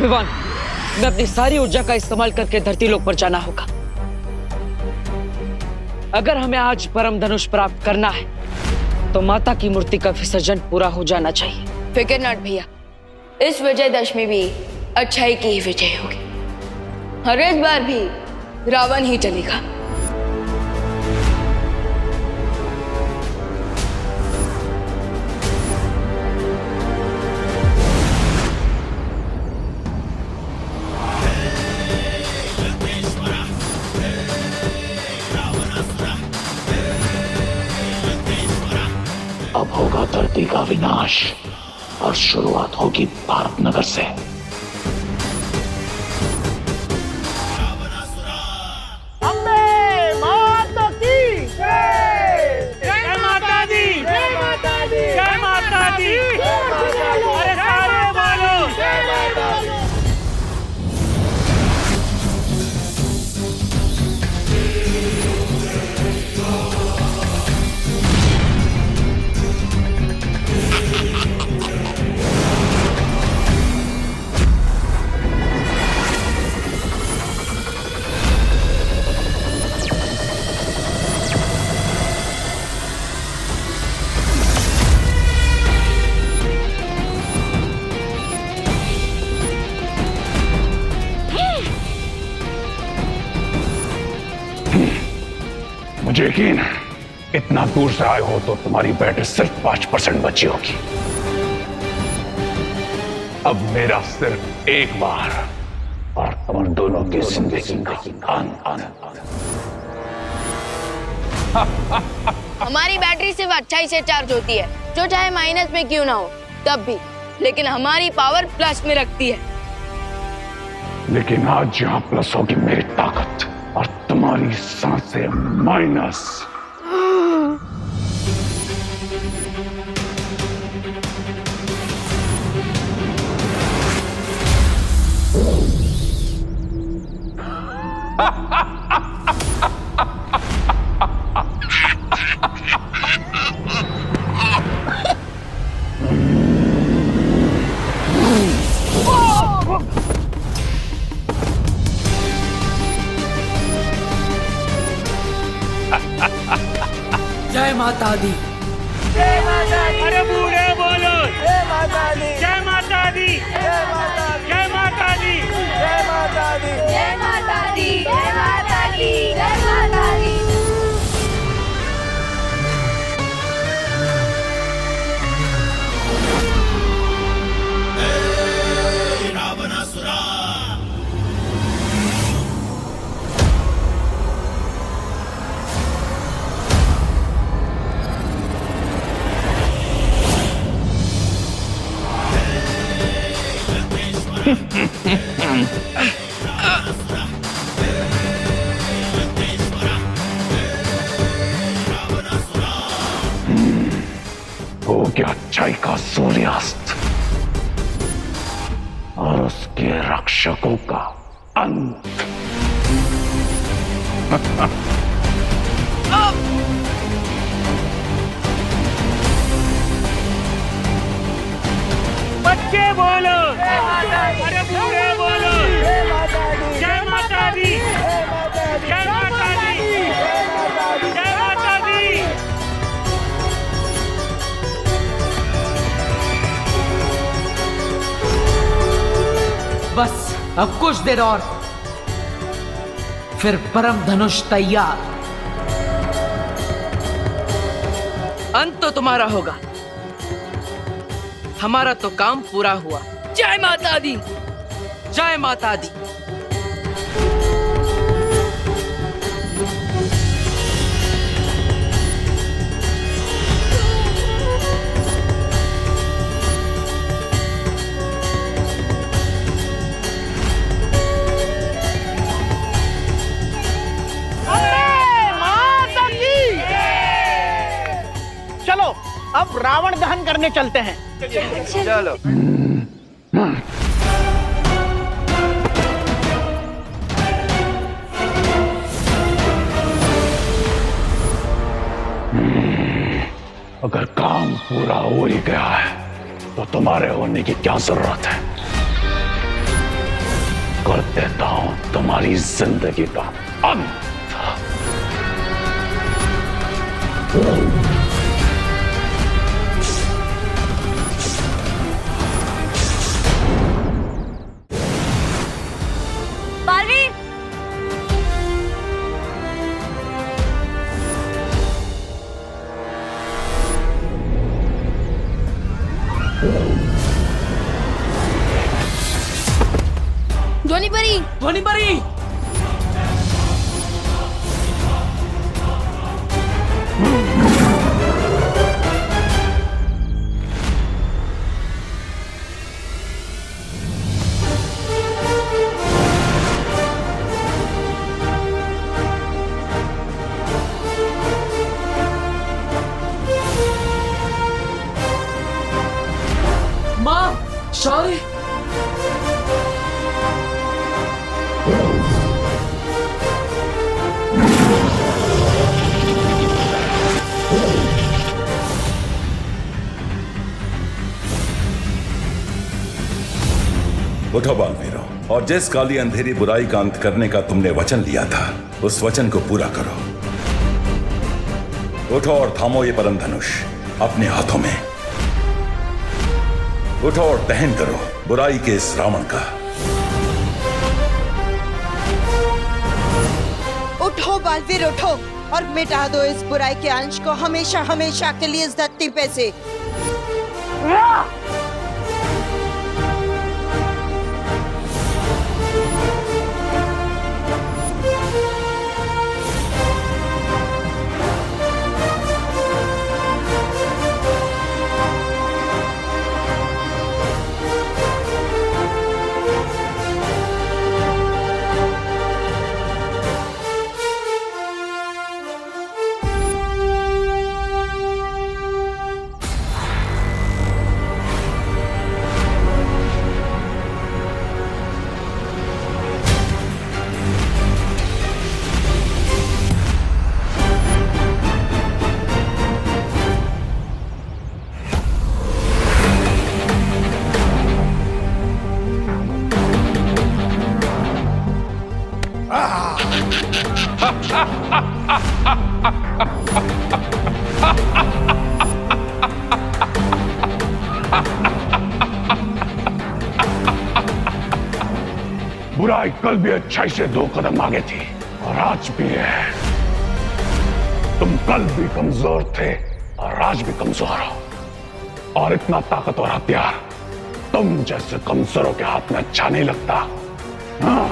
विवान, मैं अपनी सारी ऊर्जा का इस्तेमाल करके धरती लोक पर जाना होगा। अगर हमें आज परम धनुष प्राप्त करना है तो माता की मूर्ति का विसर्जन पूरा हो जाना चाहिए। फिक्र नट भैया, इस विजयदशमी भी अच्छाई की ही विजय होगी और इस बार भी रावण ही चलेगा। अब होगा धरती का विनाश और शुरुआत होगी भारत नगर से। मुझे यकीन है इतना दूर से आए हो तो तुम्हारी बैटरी सिर्फ 5% बची होगी। अब मेरा सिर्फ एक बार और तुम दोनों की जिंदगी का अंत। हमारी बैटरी सिर्फ अच्छाई से चार्ज होती है, जो चाहे माइनस में क्यों ना हो तब भी, लेकिन हमारी पावर प्लस में रखती है। लेकिन आज यहां प्लस होगी मेरी ताकत और तुम्हारी सांसें माइनस। जय माता दी। जय माता दी। अरे बूढ़े बोलो जय माता दी। जय माता दी। जय माता दी। जय माता दी। जय माता दी। जय माता दी। जय माता दी। जय माता दी। रावणासुरा हो गया अच्छाई का सूर्यास्त और उसके रक्षकों का अंत। बच्चे बोलो अरे बूढ़े बोलो जय माता दी। जय माता दी। जय माता दी। बस अब कुछ देर और, फिर परम धनुष तैयार। अंत तो तुम्हारा होगा, हमारा तो काम पूरा हुआ। जय माता दी। जय माता दी। चलो अब रावण दहन करने चलते हैं। चलो। अगर काम पूरा हो ही गया है तो तुम्हारे होने की क्या जरूरत है। कर देता हूं तुम्हारी जिंदगी का अंत। बालवीर, ध्वनि परी, ध्वनि परी। माँ, शौर्य। उठो बालवीरों, और जिस काली अंधेरी बुराई का अंत करने का तुमने वचन लिया था, उस वचन को पूरा करो। उठो और थामो ये परम धनुष अपने हाथों में। उठो और दहन करो बुराई के इस रावण का। उठो बालवीर, उठो और मिटा दो इस बुराई के अंश को हमेशा हमेशा के लिए इस धरती पे से। बुराई कल भी अच्छाई से 2 कदम आगे थी और आज भी है। तुम कल भी कमजोर थे और आज भी कमजोर हो, और इतना ताकतवर हथियार तुम जैसे कमजोरों के हाथ में अच्छा नहीं लगता। हाँ?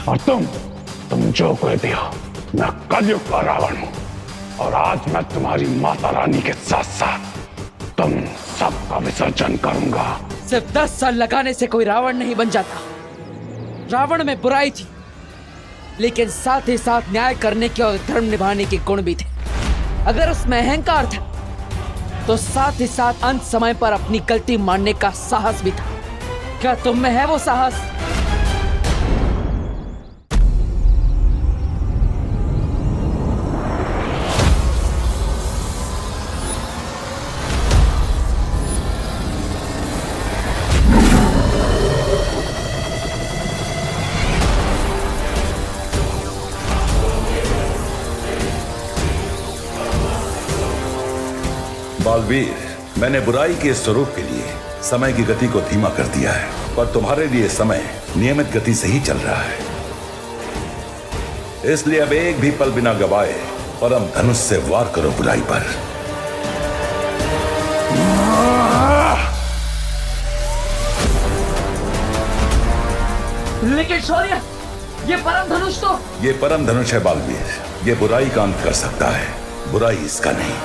और तुम जो कह दिया, मैं कलयुग का रावण हूं, और आज मैं तुम्हारी माता रानी के साथ साथ तुम सबका विसर्जन करूंगा। सिर्फ 10 साल लगाने से कोई रावण नहीं बन जाता। रावण में बुराई थी, लेकिन साथ ही साथ न्याय करने के और धर्म निभाने के गुण भी थे। अगर उसमें अहंकार था, तो साथ ही साथ अंत समय पर अपनी गलती मानने का साहस भी था। क्या तुम में है वो साहस? बालवीर, मैंने बुराई के स्वरूप के लिए समय की गति को धीमा कर दिया है, पर तुम्हारे लिए समय नियमित गति से ही चल रहा है। इसलिए अब एक भी पल बिना गवाए परम धनुष से वार करो बुराई पर। लेकिन शौर्य, ये परम धनुष तो... ये परम धनुष है बालवीर, ये बुराई का अंत कर सकता है, बुराई इसका नहीं।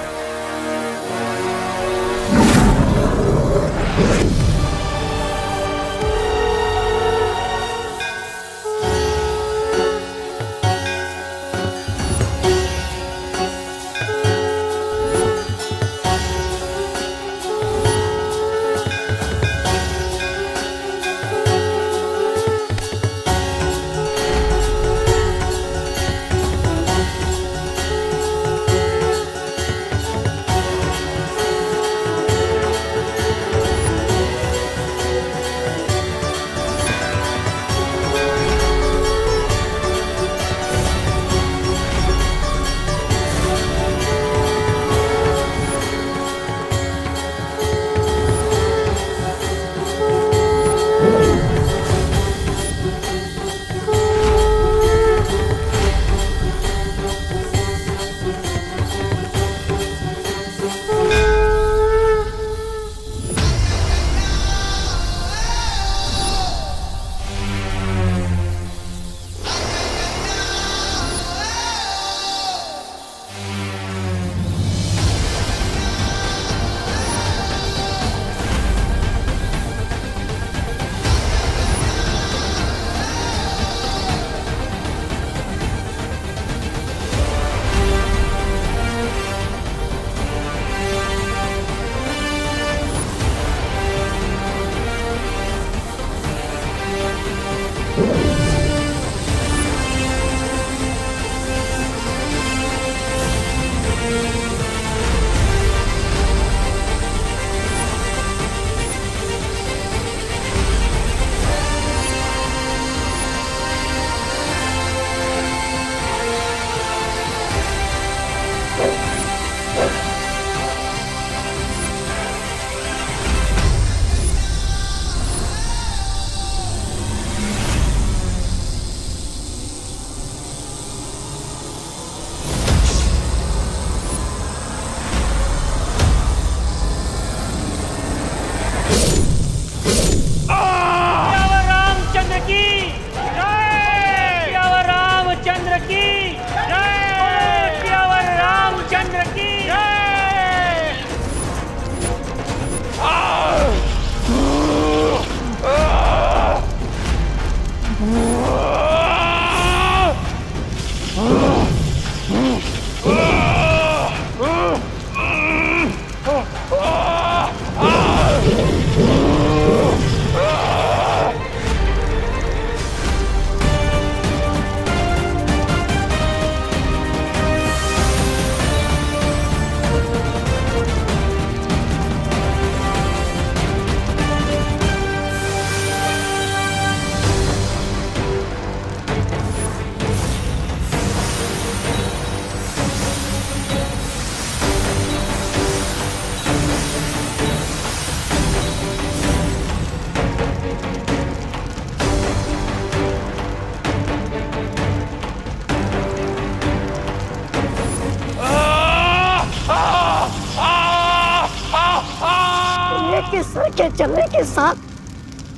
के सर के चलने के साथ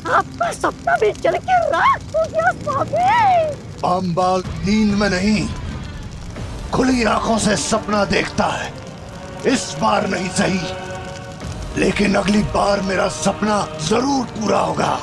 आपका सपना भी चल के राख हो गया स्वामी। पामबाग नींद में नहीं, खुली आंखों से सपना देखता है। इस बार नहीं सही, लेकिन अगली बार मेरा सपना जरूर पूरा होगा।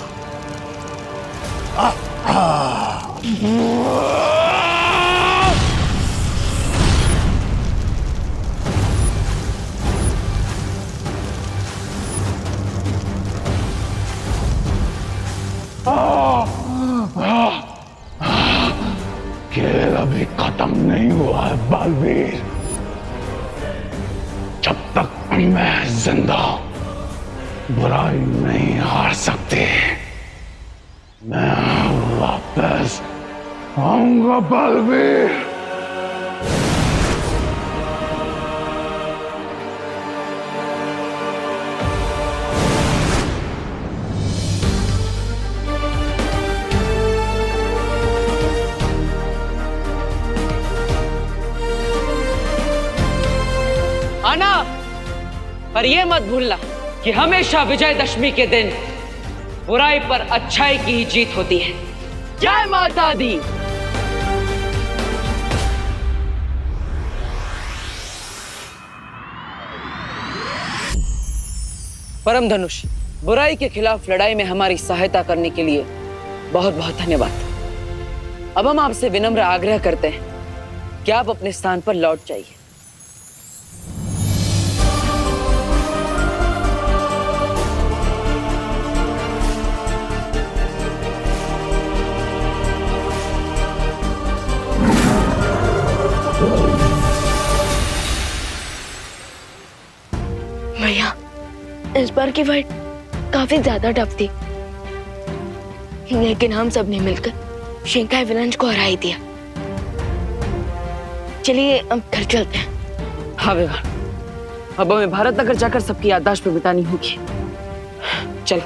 खेल अभी खत्म नहीं हुआ है बालवीर। जब तक मैं जिंदा हूं, बुराई नहीं हार सकती। मैं वापस आऊंगा बालवीर। आना, पर यह मत भूलना कि हमेशा विजयदशमी के दिन बुराई पर अच्छाई की ही जीत होती है। जय माता दी। परम धनुष, बुराई के खिलाफ लड़ाई में हमारी सहायता करने के लिए बहुत बहुत धन्यवाद। अब हम आपसे विनम्र आग्रह करते हैं कि आप अपने स्थान पर लौट जाइए। भैया, इस बार की फाइट काफी ज्यादा टफ थी, लेकिन हम सब ने मिलकर शिंकाई विलंज को हरा ही दिया। चलिए अब घर चलते हैं। हाँ विवान, अब हमें भारत नगर जाकर सबकी याददाश्त पे बितानी होगी। चलो।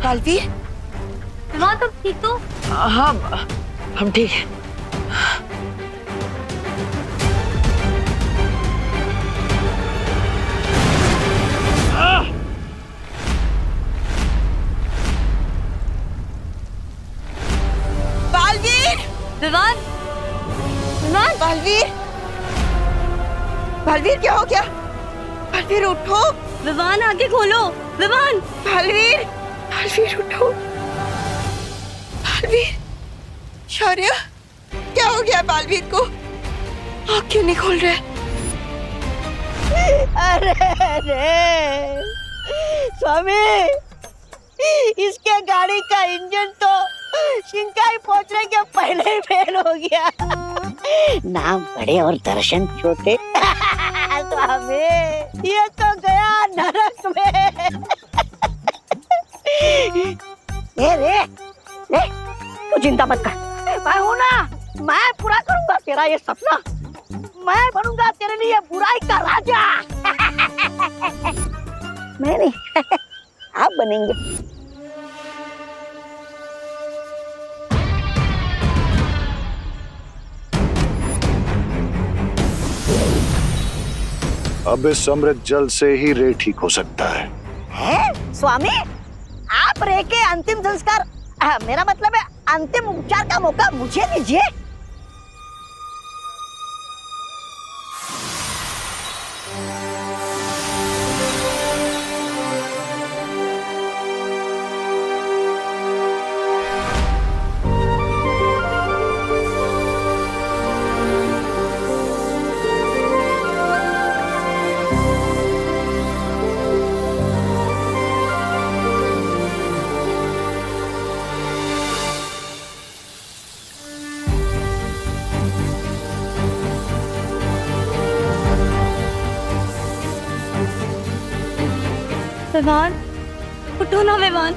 बालवीर, विवान तुम ठीक तो? हाँ, हम ठीक हैं। बालवीर, विवान, विवान, बालवीर, बालवीर क्या हो गया? बालवीर उठो। विवान आगे खोलो। विवान, बालवीर, बालवीर उठो। बालवीर, शौर्य, क्या हो गया बालवीर को? आँख क्यों नहीं खोल रहे? अरे अरे स्वामी, इसके गाड़ी का इंजन तो शिंकाई पहुंचने के पहले ही फेल हो गया। नाम बड़े और दर्शन छोटे। स्वामी, ये तो गया नरक में। रे तू चिंता मत कर, मैं हूं ना, मैं पूरा करूंगा तेरा ये सपना। मैं बनूंगा तेरे लिए बुराई का राजा। मैं नहीं, आप बनेंगे। अब इस अमृत जल से ही रे ठीक हो सकता है। हैं? स्वामी, आप रे के अंतिम संस्कार, मेरा मतलब है अंतिम उपचार का मौका मुझे दीजिए। विवान, उठो ना विवान।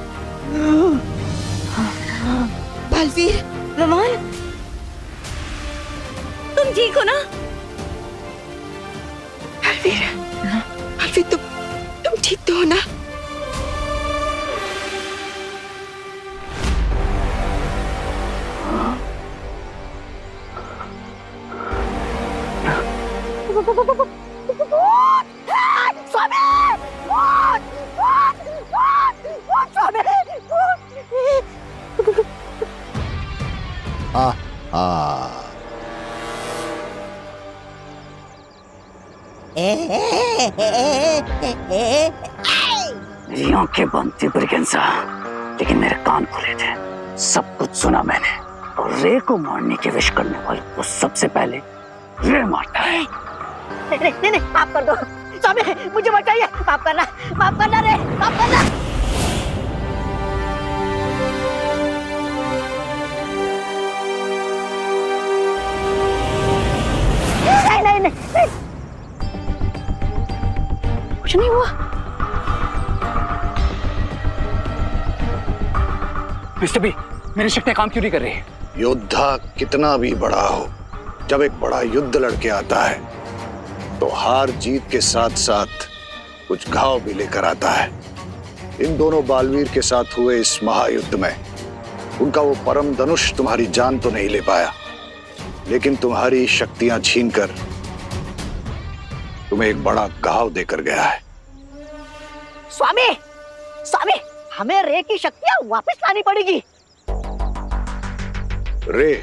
बालवीर, विवान, तुम ठीक हो ना? बालवीर, बालवीर, तुम ठीक तो हो ना? मेरी आंखें बंद थी ब्रिगेंसा, लेकिन मेरे कान खुले थे। सब कुछ सुना मैंने, और रे को मारने की विश करने वाले को सबसे पहले रे मारता है। नहीं, माफ कर दो स्वामी, मुझे बचाइए। माफ करना रे, माफ करना। नहीं, कुछ नहीं हुआ। मिस्टर बी, मेरी शक्तियां काम क्यों नहीं कर रही? योद्धा कितना भी बड़ा हो, जब एक बड़ा युद्ध लड़के आता है तो हार जीत के साथ साथ कुछ घाव भी लेकर आता है। इन दोनों बालवीर के साथ हुए इस महायुद्ध में उनका वो परम धनुष तुम्हारी जान तो नहीं ले पाया, लेकिन तुम्हारी शक्तियां छीनकर तुम्हें एक बड़ा घाव देकर गया है। स्वामी, हमें रे की शक्तियां वापस लानी पड़ेगी। रे,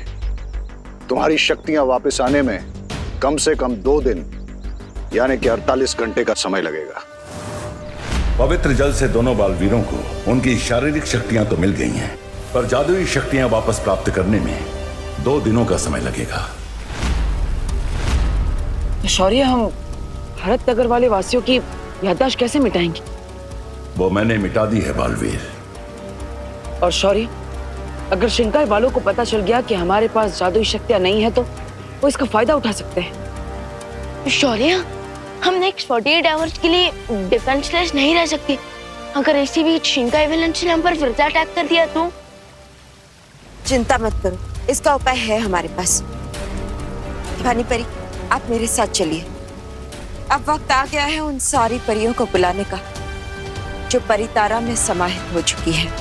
तुम्हारी शक्तियां वापस आने में कम से कम 2 दिन यानी कि 48 घंटे का समय लगेगा। पवित्र जल से दोनों बालवीरों को उनकी शारीरिक शक्तियां तो मिल गई हैं, पर जादुई शक्तियां वापस प्राप्त करने में 2 दिनों का समय लगेगा। शौर्य, हम भरत नगर वाले वासियों की याददाश्त कैसे मिटाएंगे? वो मैंने मिटा दी है बालवीर। और शौर्य, अगर शिंकाई वालों को पता चल गया कि हमारे पास जादुई शक्तियां नहीं है तो वो इसका फायदा उठा सकते हैं। शौर्य, हम नेक्स्ट 48 आवर्स के लिए डिफेंसलेस नहीं रह सकते। अगर इसी बीच शिंकाई विलन्स ने हम पर फिर से अटैक कर दिया तो? चिंता मत करो, इसका उपाय है हमारे पास। भानी परी, आप मेरे साथ चलिए। अब वक्त आ गया है उन सारी परियों को बुलाने का जो परितारा में समाहित हो चुकी है।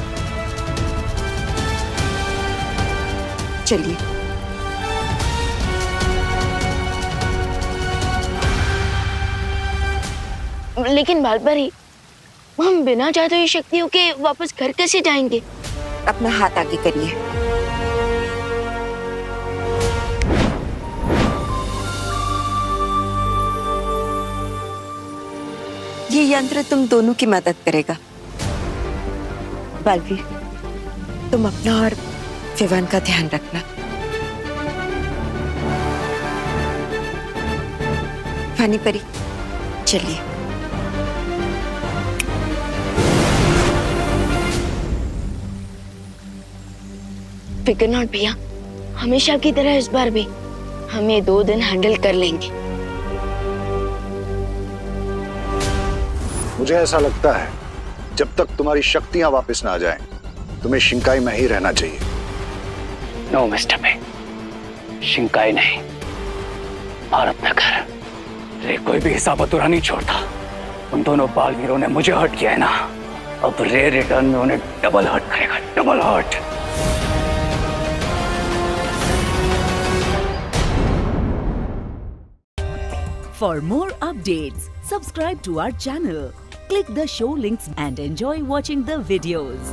चलिए। लेकिन बालपरी, हम बिना जादुई शक्तियों के वापस घर कैसे जाएंगे? अपना हाथ आगे करिए। ये यंत्र तुम दोनों की मदद करेगा। बालवीर, तुम अपना और विवान का ध्यान रखना। भानी परी, चलिए। फिकर नॉट भैया, हमेशा की तरह इस बार भी हम ये 2 दिन हैंडल कर लेंगे। मुझे ऐसा लगता है जब तक तुम्हारी शक्तियां वापस ना आ जाएं, तुम्हें शिंकाई में ही रहना चाहिए। नो मिस्टर पे, शिंकाई नहीं, भारत नगर। रे कोई भी हिसाब अधूरा नहीं छोड़ता। उन दोनों बालवीरों ने मुझे हर्ट किया है ना, अब रे रिटर्न में उन्हें डबल हर्ट करेगा, double hurt. For more updates, subscribe to our channel, click the show links and enjoy watching the videos.